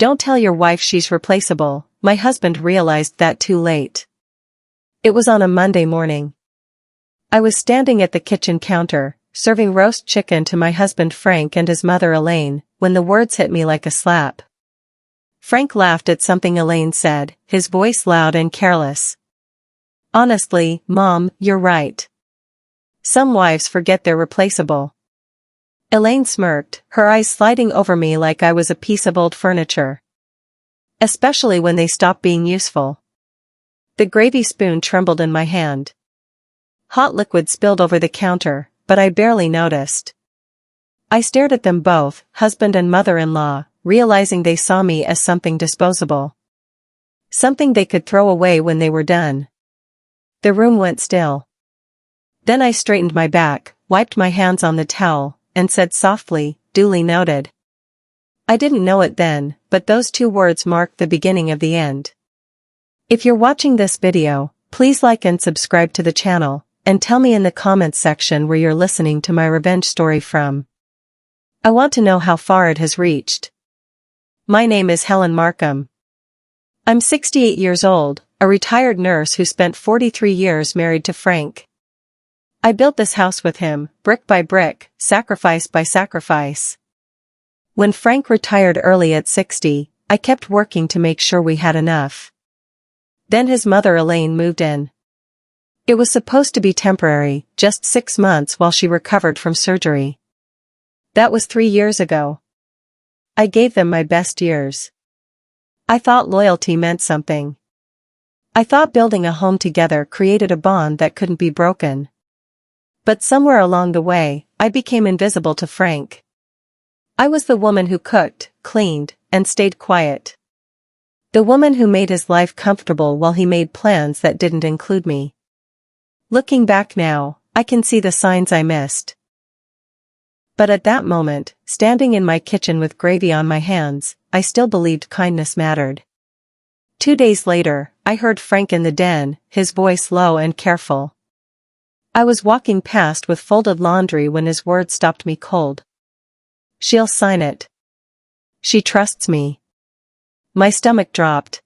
Don't tell your wife she's replaceable. My husband realized that too late. It was on a Monday morning. I was standing at the kitchen counter, serving roast chicken to my husband Frank and his mother Elaine, when the words hit me like a slap. Frank laughed at something Elaine said, his voice loud and careless. Honestly, Mom, you're right. Some wives forget they're replaceable. Elaine smirked, her eyes sliding over me like I was a piece of old furniture. Especially when they stop being useful. The gravy spoon trembled in my hand. Hot liquid spilled over the counter, but I barely noticed. I stared at them both, husband and mother-in-law, realizing they saw me as something disposable. Something they could throw away when they were done. The room went still. Then I straightened my back, wiped my hands on the towel, and said softly, duly noted. I didn't know it then, but those two words marked the beginning of the end. If you're watching this video, please like and subscribe to the channel, and tell me in the comments section where you're listening to my revenge story from. I want to know how far it has reached. My name is Helen Markham. I'm 68 years old, a retired nurse who spent 43 years married to Frank. I built this house with him, brick by brick, sacrifice by sacrifice. When Frank retired early at 60, I kept working to make sure we had enough. Then his mother Elaine moved in. It was supposed to be temporary, just 6 months while she recovered from surgery. That was 3 years ago. I gave them my best years. I thought loyalty meant something. I thought building a home together created a bond that couldn't be broken. But somewhere along the way, I became invisible to Frank. I was the woman who cooked, cleaned, and stayed quiet. The woman who made his life comfortable while he made plans that didn't include me. Looking back now, I can see the signs I missed. But at that moment, standing in my kitchen with gravy on my hands, I still believed kindness mattered. 2 days later, I heard Frank in the den, his voice low and careful. I was walking past with folded laundry when his words stopped me cold. She'll sign it. She trusts me. My stomach dropped.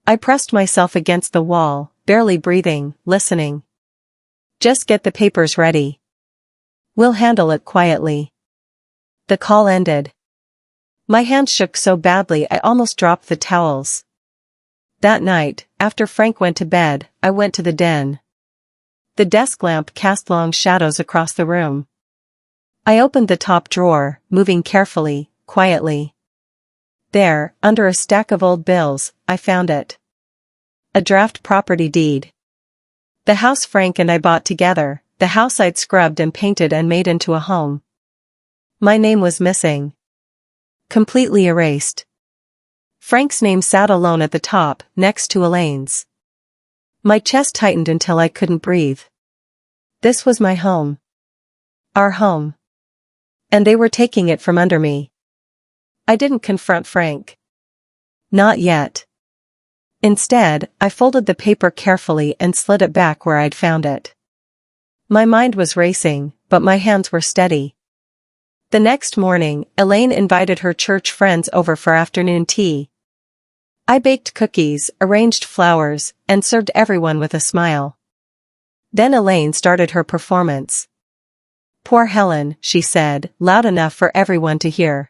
I pressed myself against the wall, barely breathing, listening. Just get the papers ready. We'll handle it quietly. The call ended. My hands shook so badly I almost dropped the towels. That night, after Frank went to bed, I went to the den. The desk lamp cast long shadows across the room. I opened the top drawer, moving carefully, quietly. There, under a stack of old bills, I found it. A draft property deed. The house Frank and I bought together, the house I'd scrubbed and painted and made into a home. My name was missing. Completely erased. Frank's name sat alone at the top, next to Elaine's. My chest tightened until I couldn't breathe. This was my home. Our home. And they were taking it from under me. I didn't confront Frank. Not yet. Instead, I folded the paper carefully and slid it back where I'd found it. My mind was racing, but my hands were steady. The next morning, Elaine invited her church friends over for afternoon tea. I baked cookies, arranged flowers, and served everyone with a smile. Then Elaine started her performance. Poor Helen, she said, loud enough for everyone to hear.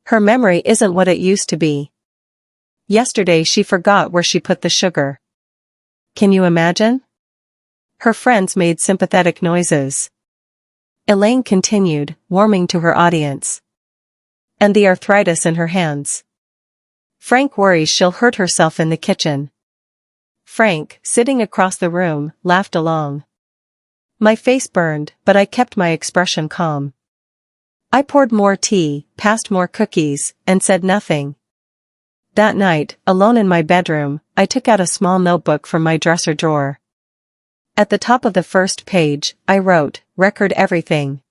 Her memory isn't what it used to be. Yesterday she forgot where she put the sugar. Can you imagine? Her friends made sympathetic noises. Elaine continued, warming to her audience. And the arthritis in her hands. Frank worries she'll hurt herself in the kitchen. Frank, sitting across the room, laughed along. My face burned, but I kept my expression calm. I poured more tea, passed more cookies, and said nothing. That night, alone in my bedroom, I took out a small notebook from my dresser drawer. At the top of the first page, I wrote, "Record everything."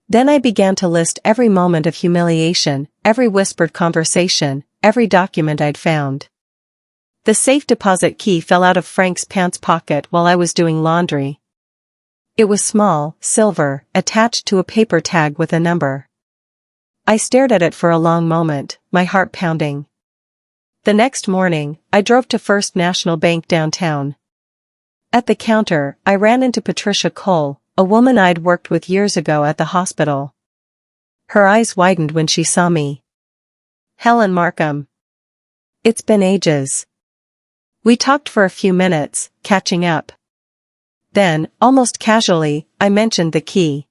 Then I began to list every moment of humiliation, every whispered conversation, every document I'd found. The safe deposit key fell out of Frank's pants pocket while I was doing laundry. It was small, silver, attached to a paper tag with a number. I stared at it for a long moment, my heart pounding. The next morning, I drove to First National Bank downtown. At the counter, I ran into Patricia Cole, a woman I'd worked with years ago at the hospital. Her eyes widened when she saw me. Helen Markham. It's been ages. We talked for a few minutes, catching up. Then, almost casually, I mentioned the key.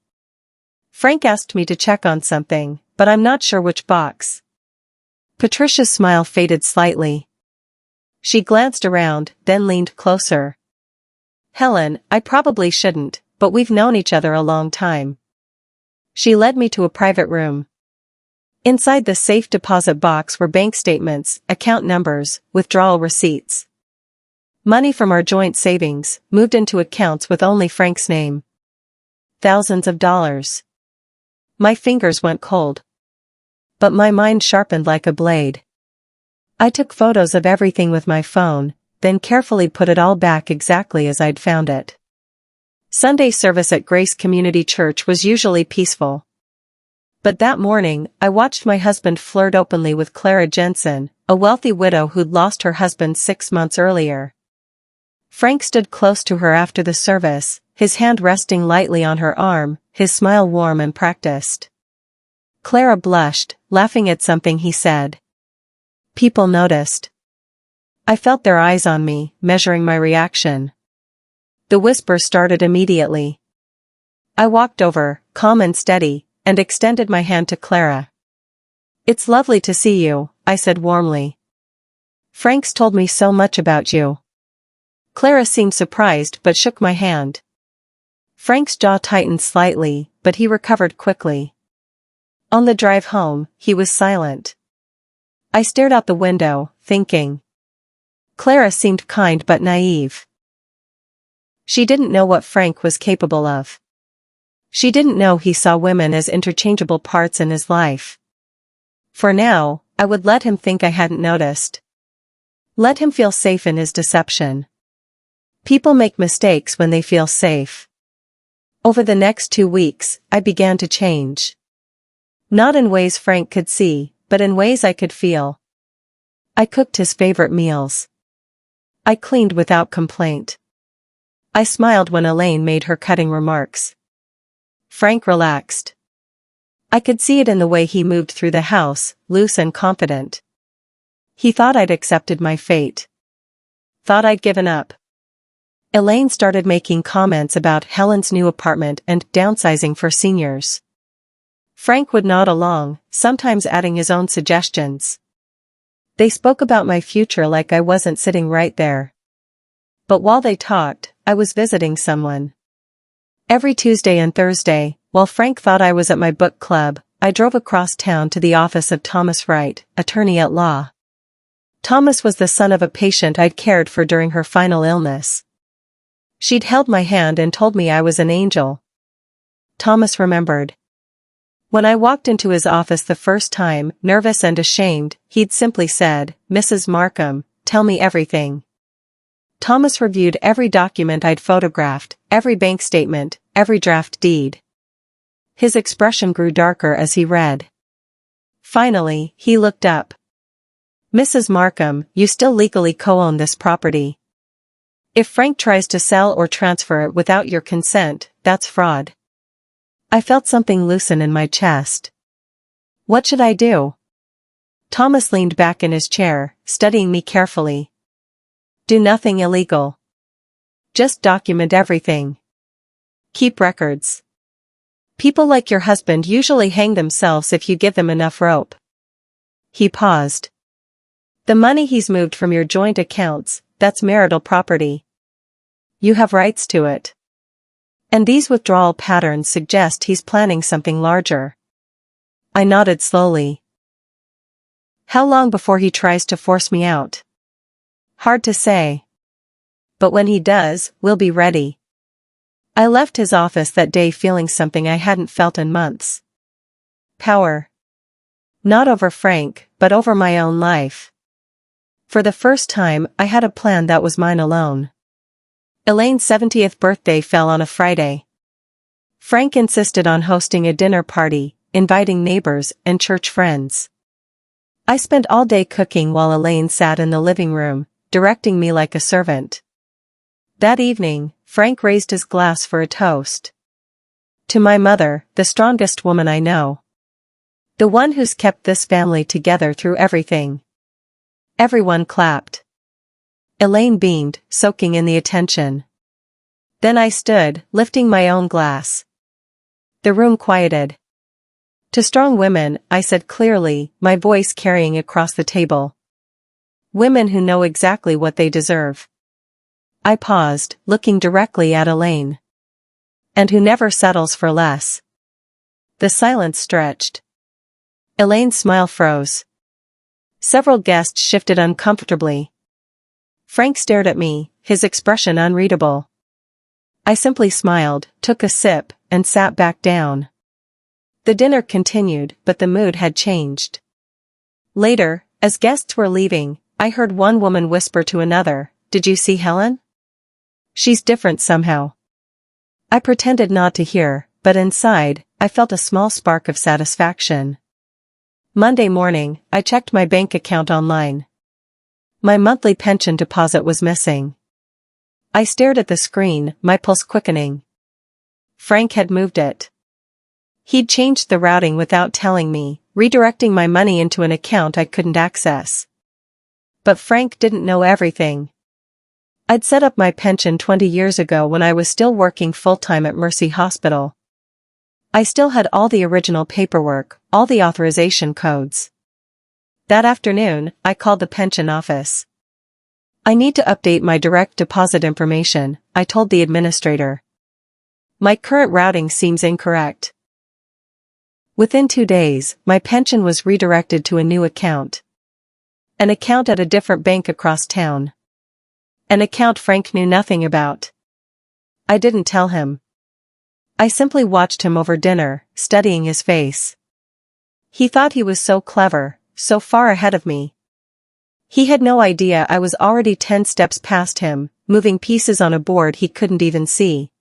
Frank asked me to check on something, but I'm not sure which box. Patricia's smile faded slightly. She glanced around, then leaned closer. Helen, I probably shouldn't, but we've known each other a long time. She led me to a private room. Inside the safe deposit box were bank statements, account numbers, withdrawal receipts. Money from our joint savings, moved into accounts with only Frank's name. Thousands of dollars. My fingers went cold. But my mind sharpened like a blade. I took photos of everything with my phone, then carefully put it all back exactly as I'd found it. Sunday service at Grace Community Church was usually peaceful. But that morning, I watched my husband flirt openly with Clara Jensen, a wealthy widow who'd lost her husband 6 months earlier. Frank stood close to her after the service, his hand resting lightly on her arm, his smile warm and practiced. Clara blushed, laughing at something he said. People noticed. I felt their eyes on me, measuring my reaction. The whisper started immediately. I walked over, calm and steady, and extended my hand to Clara. It's lovely to see you, I said warmly. Frank's told me so much about you. Clara seemed surprised but shook my hand. Frank's jaw tightened slightly, but he recovered quickly. On the drive home, he was silent. I stared out the window, thinking. Clara seemed kind but naive. She didn't know what Frank was capable of. She didn't know he saw women as interchangeable parts in his life. For now, I would let him think I hadn't noticed. Let him feel safe in his deception. People make mistakes when they feel safe. Over the next 2 weeks, I began to change. Not in ways Frank could see, but in ways I could feel. I cooked his favorite meals. I cleaned without complaint. I smiled when Elaine made her cutting remarks. Frank relaxed. I could see it in the way he moved through the house, loose and confident. He thought I'd accepted my fate. Thought I'd given up. Elaine started making comments about Helen's new apartment and downsizing for seniors. Frank would nod along, sometimes adding his own suggestions. They spoke about my future like I wasn't sitting right there. But while they talked, I was visiting someone. Every Tuesday and Thursday, while Frank thought I was at my book club, I drove across town to the office of Thomas Wright, attorney at law. Thomas was the son of a patient I'd cared for during her final illness. She'd held my hand and told me I was an angel. Thomas remembered. When I walked into his office the first time, nervous and ashamed, he'd simply said, "Mrs. Markham, tell me everything." Thomas reviewed every document I'd photographed, every bank statement, every draft deed. His expression grew darker as he read. Finally, he looked up. "Mrs. Markham, you still legally co-own this property. If Frank tries to sell or transfer it without your consent, that's fraud." I felt something loosen in my chest. What should I do? Thomas leaned back in his chair, studying me carefully. Do nothing illegal. Just document everything. Keep records. People like your husband usually hang themselves if you give them enough rope. He paused. The money he's moved from your joint accounts, that's marital property. You have rights to it. And these withdrawal patterns suggest he's planning something larger. I nodded slowly. How long before he tries to force me out? Hard to say. But when he does, we'll be ready. I left his office that day feeling something I hadn't felt in months. Power. Not over Frank, but over my own life. For the first time, I had a plan that was mine alone. Elaine's 70th birthday fell on a Friday. Frank insisted on hosting a dinner party, inviting neighbors and church friends. I spent all day cooking while Elaine sat in the living room, directing me like a servant. That evening, Frank raised his glass for a toast. To my mother, the strongest woman I know. The one who's kept this family together through everything. Everyone clapped. Elaine beamed, soaking in the attention. Then I stood, lifting my own glass. The room quieted. To strong women, I said clearly, my voice carrying across the table. Women who know exactly what they deserve. I paused, looking directly at Elaine. And who never settles for less. The silence stretched. Elaine's smile froze. Several guests shifted uncomfortably. Frank stared at me, his expression unreadable. I simply smiled, took a sip, and sat back down. The dinner continued, but the mood had changed. Later, as guests were leaving, I heard one woman whisper to another, "Did you see Helen? She's different somehow." I pretended not to hear, but inside, I felt a small spark of satisfaction. Monday morning, I checked my bank account online. My monthly pension deposit was missing. I stared at the screen, my pulse quickening. Frank had moved it. He'd changed the routing without telling me, redirecting my money into an account I couldn't access. But Frank didn't know everything. I'd set up my pension 20 years ago when I was still working full-time at Mercy Hospital. I still had all the original paperwork, all the authorization codes. That afternoon, I called the pension office. "I need to update my direct deposit information," I told the administrator. "My current routing seems incorrect." Within 2 days, my pension was redirected to a new account. An account at a different bank across town. An account Frank knew nothing about. I didn't tell him. I simply watched him over dinner, studying his face. He thought he was so clever, so far ahead of me. He had no idea I was already 10 steps past him, moving pieces on a board he couldn't even see.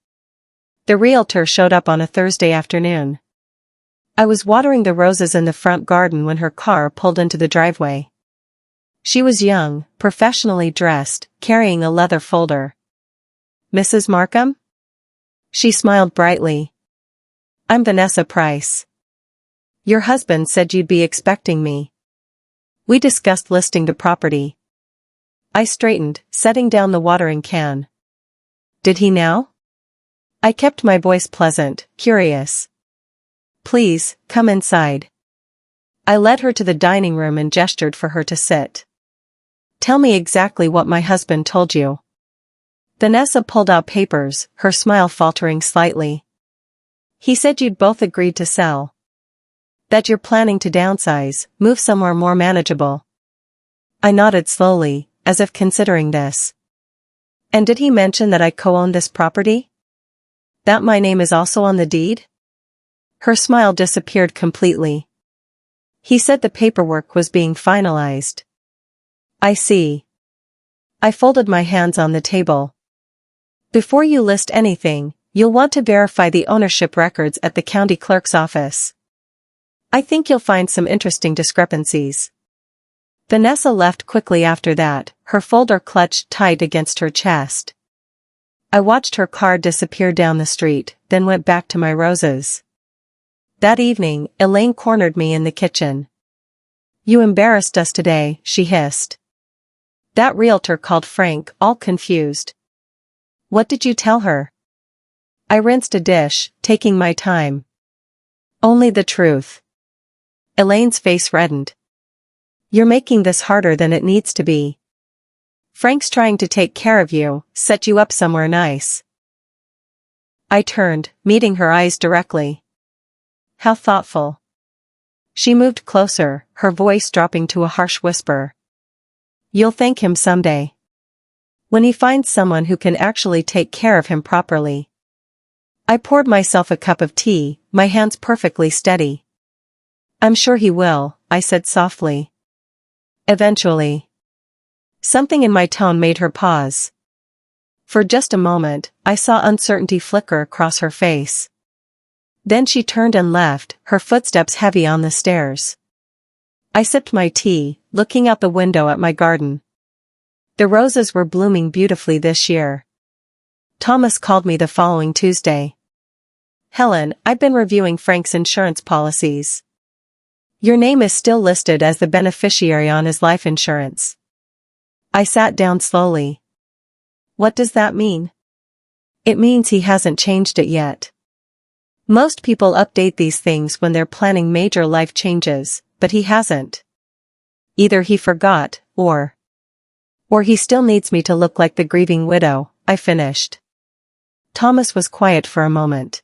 The realtor showed up on a Thursday afternoon. I was watering the roses in the front garden when her car pulled into the driveway. She was young, professionally dressed, carrying a leather folder. "Mrs. Markham?" She smiled brightly. "I'm Vanessa Price. Your husband said you'd be expecting me. We discussed listing the property." I straightened, setting down the watering can. "Did he now?" I kept my voice pleasant, curious. "Please, come inside." I led her to the dining room and gestured for her to sit. "Tell me exactly what my husband told you." Vanessa pulled out papers, her smile faltering slightly. "He said you'd both agreed to sell. That you're planning to downsize, move somewhere more manageable." I nodded slowly, as if considering this. "And did he mention that I co-own this property? That my name is also on the deed?" Her smile disappeared completely. "He said the paperwork was being finalized." "I see." I folded my hands on the table. "Before you list anything, you'll want to verify the ownership records at the county clerk's office. I think you'll find some interesting discrepancies." Vanessa left quickly after that, her folder clutched tight against her chest. I watched her car disappear down the street, then went back to my roses. That evening, Elaine cornered me in the kitchen. "You embarrassed us today," she hissed. That realtor called Frank, all confused. "What did you tell her?" I rinsed a dish, taking my time. "Only the truth." Elaine's face reddened. "You're making this harder than it needs to be. Frank's trying to take care of you, set you up somewhere nice." I turned, meeting her eyes directly. "How thoughtful." She moved closer, her voice dropping to a harsh whisper. "You'll thank him someday. When he finds someone who can actually take care of him properly." I poured myself a cup of tea, my hands perfectly steady. "I'm sure he will," I said softly. "Eventually." Something in my tone made her pause. For just a moment, I saw uncertainty flicker across her face. Then she turned and left, her footsteps heavy on the stairs. I sipped my tea, looking out the window at my garden. The roses were blooming beautifully this year. Thomas called me the following Tuesday. Helen, I've been reviewing Frank's insurance policies. Your name is still listed as the beneficiary on his life insurance. I sat down slowly. What does that mean? It means he hasn't changed it yet. Most people update these things when they're planning major life changes, but he hasn't. Either he forgot, or he still needs me to look like the grieving widow, I finished. Thomas was quiet for a moment.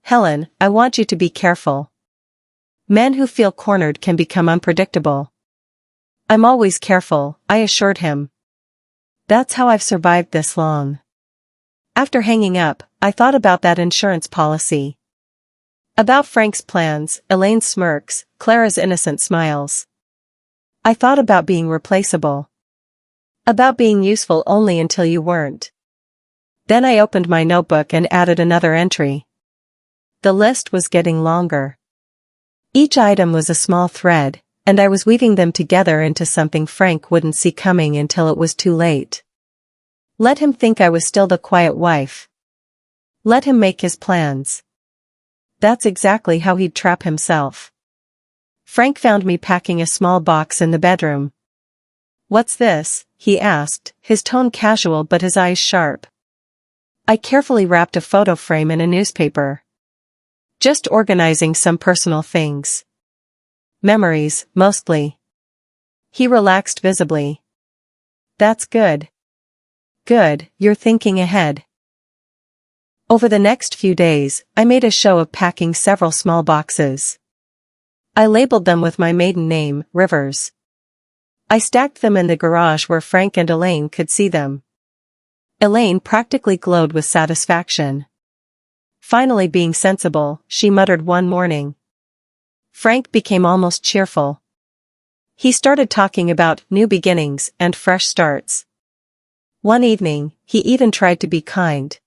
Helen, I want you to be careful. Men who feel cornered can become unpredictable. I'm always careful, I assured him. That's how I've survived this long. After hanging up, I thought about that insurance policy. About Frank's plans, Elaine's smirks, Clara's innocent smiles. I thought about being replaceable. About being useful only until you weren't. Then I opened my notebook and added another entry. The list was getting longer. Each item was a small thread, and I was weaving them together into something Frank wouldn't see coming until it was too late. Let him think I was still the quiet wife. Let him make his plans. That's exactly how he'd trap himself. Frank found me packing a small box in the bedroom. What's this? He asked, his tone casual but his eyes sharp. I carefully wrapped a photo frame in a newspaper. Just organizing some personal things. Memories, mostly. He relaxed visibly. That's good. Good, you're thinking ahead. Over the next few days, I made a show of packing several small boxes. I labeled them with my maiden name, Rivers. I stacked them in the garage where Frank and Elaine could see them. Elaine practically glowed with satisfaction. Finally being sensible, she muttered one morning. Frank became almost cheerful. He started talking about new beginnings and fresh starts. One evening, he even tried to be kind.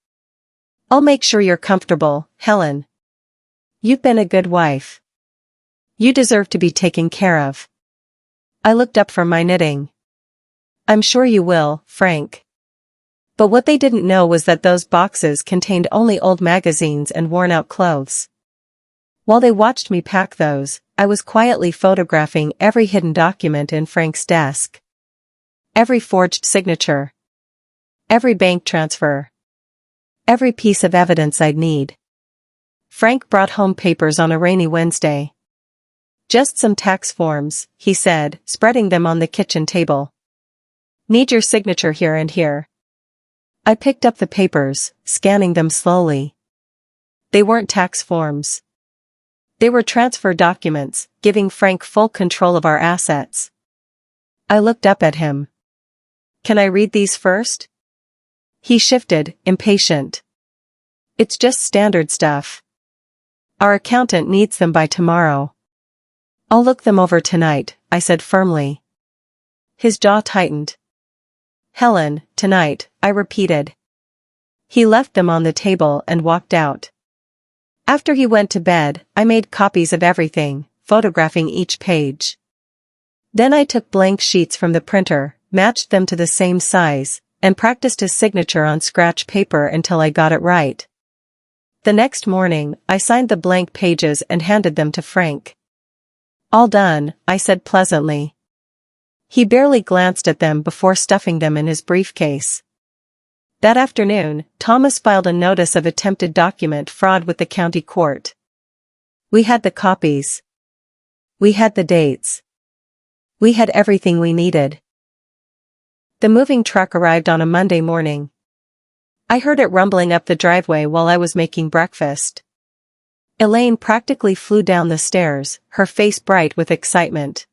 I'll make sure you're comfortable, Helen. You've been a good wife. You deserve to be taken care of. I looked up from my knitting. I'm sure you will, Frank. But what they didn't know was that those boxes contained only old magazines and worn-out clothes. While they watched me pack those, I was quietly photographing every hidden document in Frank's desk. Every forged signature. Every bank transfer. Every piece of evidence I'd need. Frank brought home papers on a rainy Wednesday. Just some tax forms, he said, spreading them on the kitchen table. Need your signature here and here. I picked up the papers, scanning them slowly. They weren't tax forms. They were transfer documents, giving Frank full control of our assets. I looked up at him. Can I read these first? He shifted, impatient. It's just standard stuff. Our accountant needs them by tomorrow. I'll look them over tonight, I said firmly. His jaw tightened. Helen, tonight, I repeated. He left them on the table and walked out. After he went to bed, I made copies of everything, photographing each page. Then I took blank sheets from the printer, matched them to the same size, and practiced his signature on scratch paper until I got it right. The next morning, I signed the blank pages and handed them to Frank. All done, I said pleasantly. He barely glanced at them before stuffing them in his briefcase. That afternoon, Thomas filed a notice of attempted document fraud with the county court. We had the copies. We had the dates. We had everything we needed. The moving truck arrived on a Monday morning. I heard it rumbling up the driveway while I was making breakfast. Elaine practically flew down the stairs, her face bright with excitement.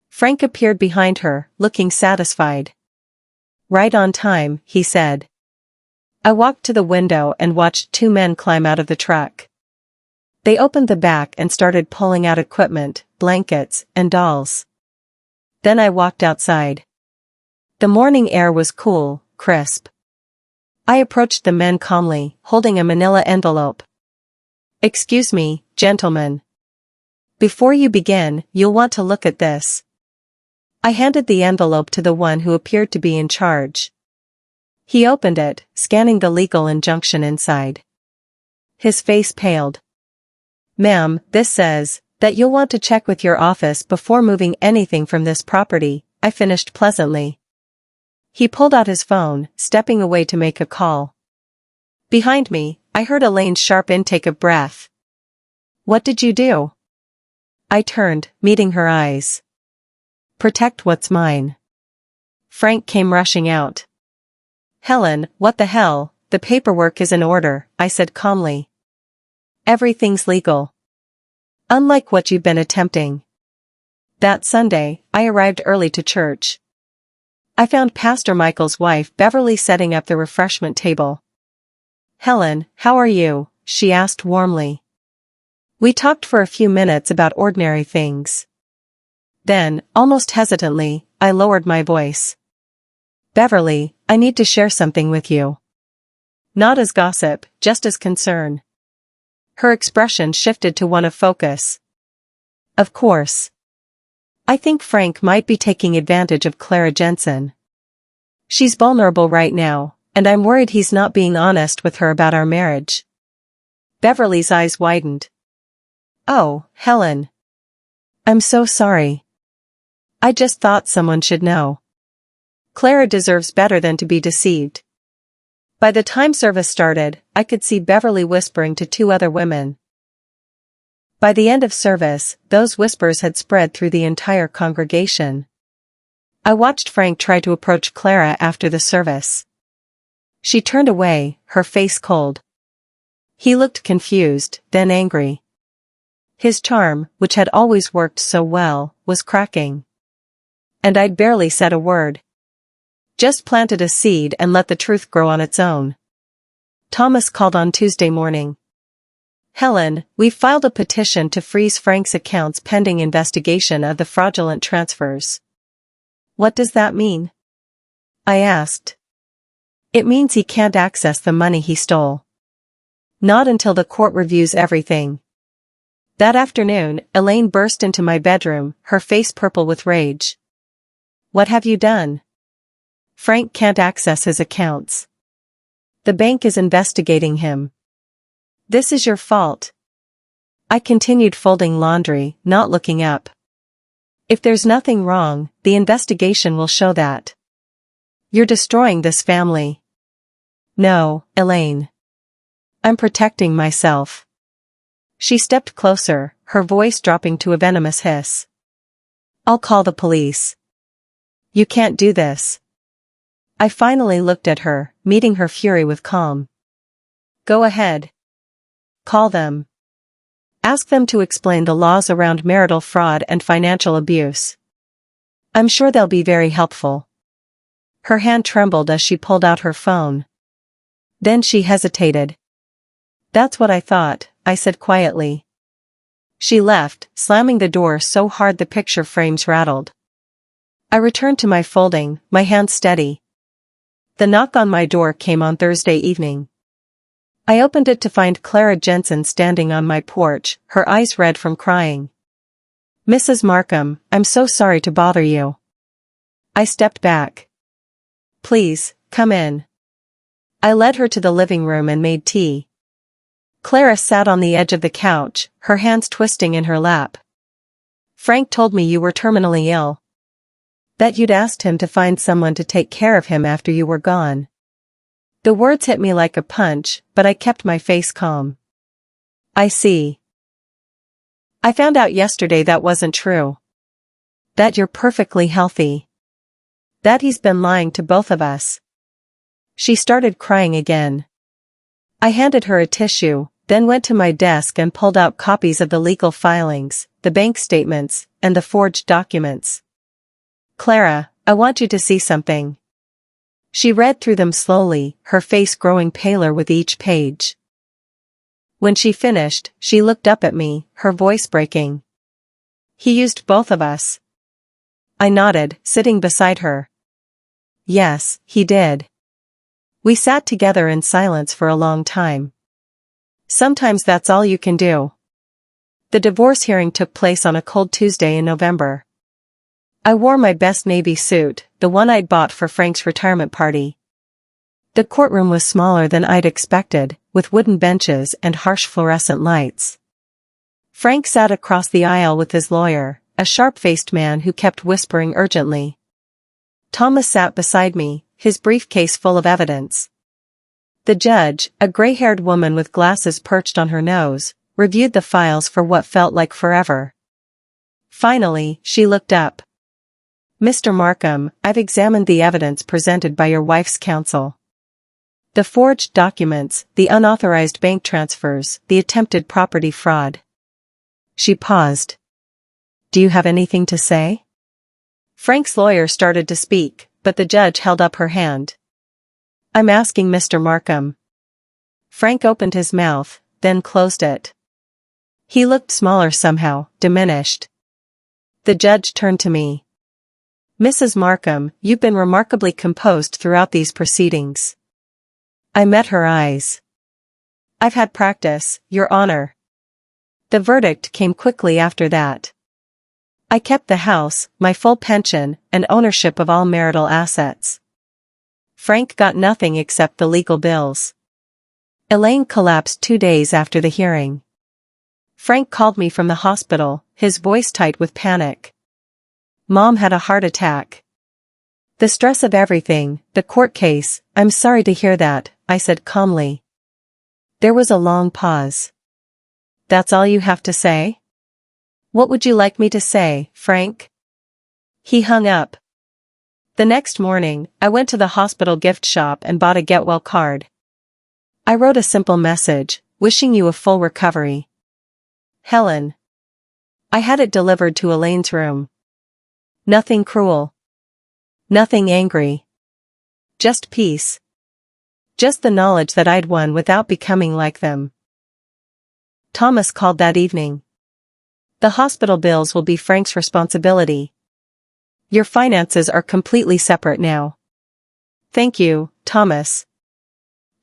Frank appeared behind her, looking satisfied. Right on time, he said. I walked to the window and watched two men climb out of the truck. They opened the back and started pulling out equipment, blankets, and dolls. Then I walked outside. The morning air was cool, crisp. I approached the men calmly, holding a manila envelope. Excuse me, gentlemen. Before you begin, you'll want to look at this. I handed the envelope to the one who appeared to be in charge. He opened it, scanning the legal injunction inside. His face paled. Ma'am, this says that you'll want to check with your office before moving anything from this property, I finished pleasantly. He pulled out his phone, stepping away to make a call. Behind me, I heard Elaine's sharp intake of breath. What did you do? I turned, meeting her eyes. Protect what's mine. Frank came rushing out. Helen, what the hell, the paperwork is in order, I said calmly. Everything's legal. Unlike what you've been attempting. That Sunday, I arrived early to church. I found Pastor Michael's wife Beverly setting up the refreshment table. Helen, how are you? She asked warmly. We talked for a few minutes about ordinary things. Then, almost hesitantly, I lowered my voice. Beverly, I need to share something with you. Not as gossip, just as concern. Her expression shifted to one of focus. Of course. I think Frank might be taking advantage of Clara Jensen. She's vulnerable right now, and I'm worried he's not being honest with her about our marriage. Beverly's eyes widened. Oh, Helen. I'm so sorry. I just thought someone should know. Clara deserves better than to be deceived. By the time service started, I could see Beverly whispering to two other women. By the end of service, those whispers had spread through the entire congregation. I watched Frank try to approach Clara after the service. She turned away, her face cold. He looked confused, then angry. His charm, which had always worked so well, was cracking. And I'd barely said a word. Just planted a seed and let the truth grow on its own. Thomas called on Tuesday morning. Helen, we've filed a petition to freeze Frank's accounts pending investigation of the fraudulent transfers. What does that mean? I asked. It means he can't access the money he stole. Not until the court reviews everything. That afternoon, Elaine burst into my bedroom, her face purple with rage. What have you done? Frank can't access his accounts. The bank is investigating him. This is your fault. I continued folding laundry, not looking up. If there's nothing wrong, the investigation will show that. You're destroying this family. No, Elaine. I'm protecting myself. She stepped closer, her voice dropping to a venomous hiss. I'll call the police. You can't do this. I finally looked at her, meeting her fury with calm. Go ahead. Call them. Ask them to explain the laws around marital fraud and financial abuse. I'm sure they'll be very helpful. Her hand trembled as she pulled out her phone. Then she hesitated. That's what I thought, I said quietly. She left, slamming the door so hard the picture frames rattled. I returned to my folding, my hands steady. The knock on my door came on Thursday evening. I opened it to find Clara Jensen standing on my porch, her eyes red from crying. Mrs. Markham, I'm so sorry to bother you. I stepped back. Please, come in. I led her to the living room and made tea. Clara sat on the edge of the couch, her hands twisting in her lap. Frank told me you were terminally ill. That you'd asked him to find someone to take care of him after you were gone. The words hit me like a punch, but I kept my face calm. I see. I found out yesterday that wasn't true. That you're perfectly healthy. That he's been lying to both of us. She started crying again. I handed her a tissue, then went to my desk and pulled out copies of the legal filings, the bank statements, and the forged documents. Clara, I want you to see something. She read through them slowly, her face growing paler with each page. When she finished, she looked up at me, her voice breaking. He used both of us. I nodded, sitting beside her. Yes, he did. We sat together in silence for a long time. Sometimes that's all you can do. The divorce hearing took place on a cold Tuesday in November. I wore my best navy suit, the one I'd bought for Frank's retirement party. The courtroom was smaller than I'd expected, with wooden benches and harsh fluorescent lights. Frank sat across the aisle with his lawyer, a sharp-faced man who kept whispering urgently. Thomas sat beside me, his briefcase full of evidence. The judge, a gray-haired woman with glasses perched on her nose, reviewed the files for what felt like forever. Finally, she looked up. "Mr. Markham, I've examined the evidence presented by your wife's counsel. The forged documents, the unauthorized bank transfers, the attempted property fraud." She paused. "Do you have anything to say?" Frank's lawyer started to speak, but the judge held up her hand. "I'm asking Mr. Markham." Frank opened his mouth, then closed it. He looked smaller somehow, diminished. The judge turned to me. "Mrs. Markham, you've been remarkably composed throughout these proceedings." I met her eyes. "I've had practice, Your Honor." The verdict came quickly after that. I kept the house, my full pension, and ownership of all marital assets. Frank got nothing except the legal bills. Elaine collapsed 2 days after the hearing. Frank called me from the hospital, his voice tight with panic. "Mom had a heart attack." "The stress of everything, the court case, I'm sorry to hear that," I said calmly. There was a long pause. "That's all you have to say?" "What would you like me to say, Frank?" He hung up. The next morning, I went to the hospital gift shop and bought a get well card. I wrote a simple message, wishing you a full recovery. Helen. I had it delivered to Elaine's room. Nothing cruel. Nothing angry. Just peace. Just the knowledge that I'd won without becoming like them. Thomas called that evening. "The hospital bills will be Frank's responsibility. Your finances are completely separate now." "Thank you, Thomas."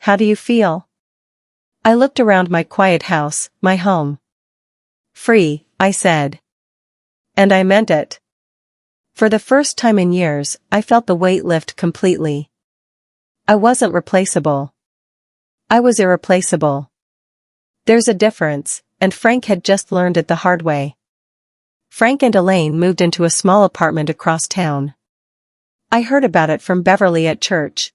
"How do you feel?" I looked around my quiet house, my home. "Free," I said. And I meant it. For the first time in years, I felt the weight lift completely. I wasn't replaceable. I was irreplaceable. There's a difference, and Frank had just learned it the hard way. Frank and Elaine moved into a small apartment across town. I heard about it from Beverly at church.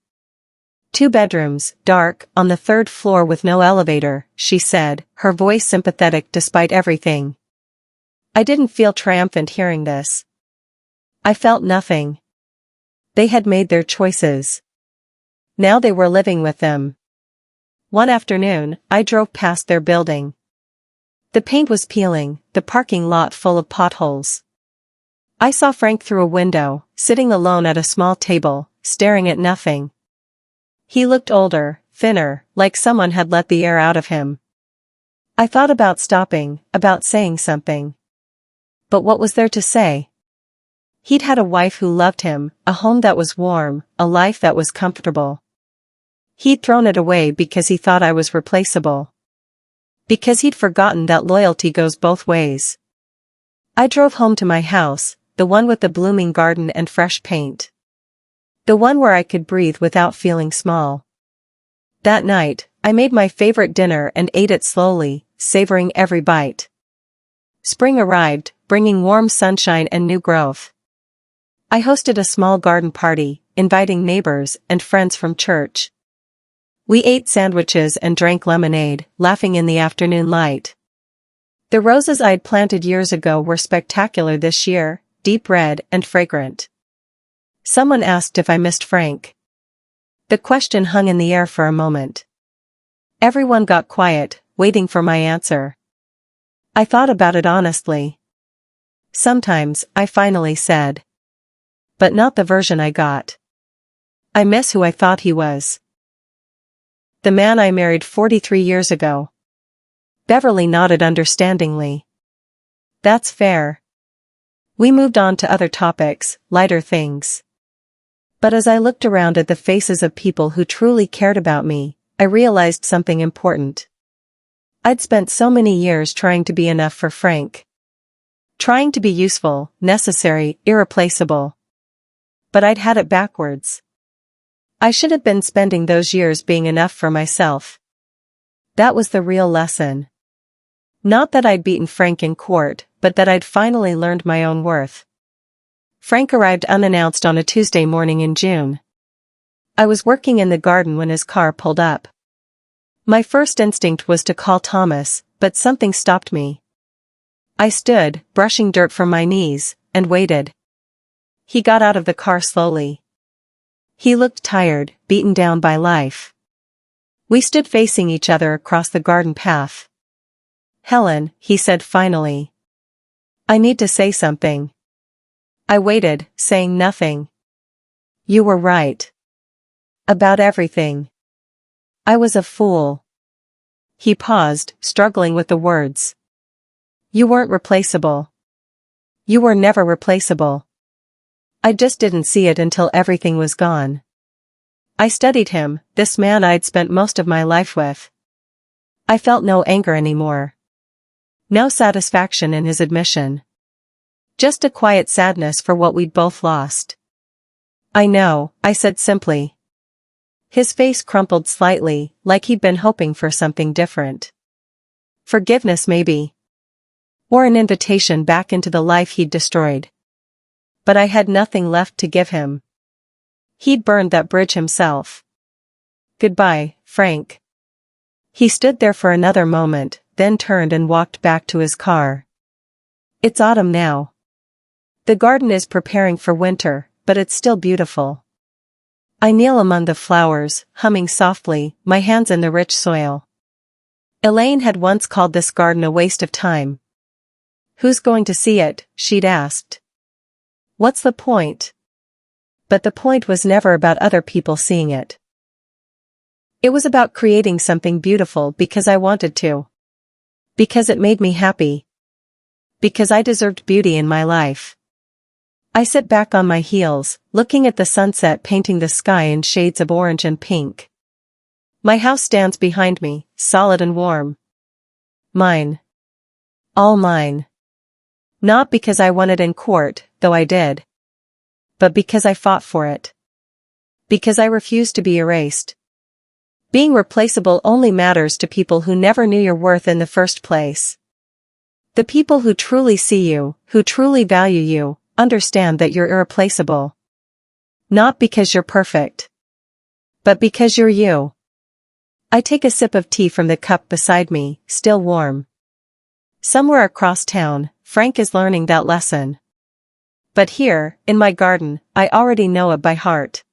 2 bedrooms, dark, on the 3rd floor with no elevator, she said, her voice sympathetic despite everything. I didn't feel triumphant hearing this. I felt nothing. They had made their choices. Now they were living with them. One afternoon, I drove past their building. The paint was peeling, the parking lot full of potholes. I saw Frank through a window, sitting alone at a small table, staring at nothing. He looked older, thinner, like someone had let the air out of him. I thought about stopping, about saying something. But what was there to say? He'd had a wife who loved him, a home that was warm, a life that was comfortable. He'd thrown it away because he thought I was replaceable. Because he'd forgotten that loyalty goes both ways. I drove home to my house, the one with the blooming garden and fresh paint. The one where I could breathe without feeling small. That night, I made my favorite dinner and ate it slowly, savoring every bite. Spring arrived, bringing warm sunshine and new growth. I hosted a small garden party, inviting neighbors and friends from church. We ate sandwiches and drank lemonade, laughing in the afternoon light. The roses I'd planted years ago were spectacular this year, deep red and fragrant. Someone asked if I missed Frank. The question hung in the air for a moment. Everyone got quiet, waiting for my answer. I thought about it honestly. Sometimes, I finally said. But not the version I got. I miss who I thought he was. The man I married 43 years ago. Beverly nodded understandingly. That's fair. We moved on to other topics, lighter things. But as I looked around at the faces of people who truly cared about me, I realized something important. I'd spent so many years trying to be enough for Frank. Trying to be useful, necessary, irreplaceable. But I'd had it backwards. I should have been spending those years being enough for myself. That was the real lesson. Not that I'd beaten Frank in court, but that I'd finally learned my own worth. Frank arrived unannounced on a Tuesday morning in June. I was working in the garden when his car pulled up. My first instinct was to call Thomas, but something stopped me. I stood, brushing dirt from my knees, and waited. He got out of the car slowly. He looked tired, beaten down by life. We stood facing each other across the garden path. "Helen," he said finally. "I need to say something." I waited, saying nothing. "You were right. About everything. I was a fool." He paused, struggling with the words. "You weren't replaceable. You were never replaceable. I just didn't see it until everything was gone." I studied him, this man I'd spent most of my life with. I felt no anger anymore. No satisfaction in his admission. Just a quiet sadness for what we'd both lost. "I know," I said simply. His face crumpled slightly, like he'd been hoping for something different. Forgiveness maybe. Or an invitation back into the life he'd destroyed. But I had nothing left to give him. He'd burned that bridge himself. "Goodbye, Frank." He stood there for another moment, then turned and walked back to his car. It's autumn now. The garden is preparing for winter, but it's still beautiful. I kneel among the flowers, humming softly, my hands in the rich soil. Elaine had once called this garden a waste of time. "Who's going to see it?" she'd asked. "What's the point?" But the point was never about other people seeing it. It was about creating something beautiful because I wanted to. Because it made me happy. Because I deserved beauty in my life. I sit back on my heels, looking at the sunset painting the sky in shades of orange and pink. My house stands behind me, solid and warm. Mine. All mine. Not because I won it in court, though I did. But because I fought for it. Because I refused to be erased. Being replaceable only matters to people who never knew your worth in the first place. The people who truly see you, who truly value you, understand that you're irreplaceable. Not because you're perfect. But because you're you. I take a sip of tea from the cup beside me, still warm. Somewhere across town, Frank is learning that lesson. But here, in my garden, I already know it by heart.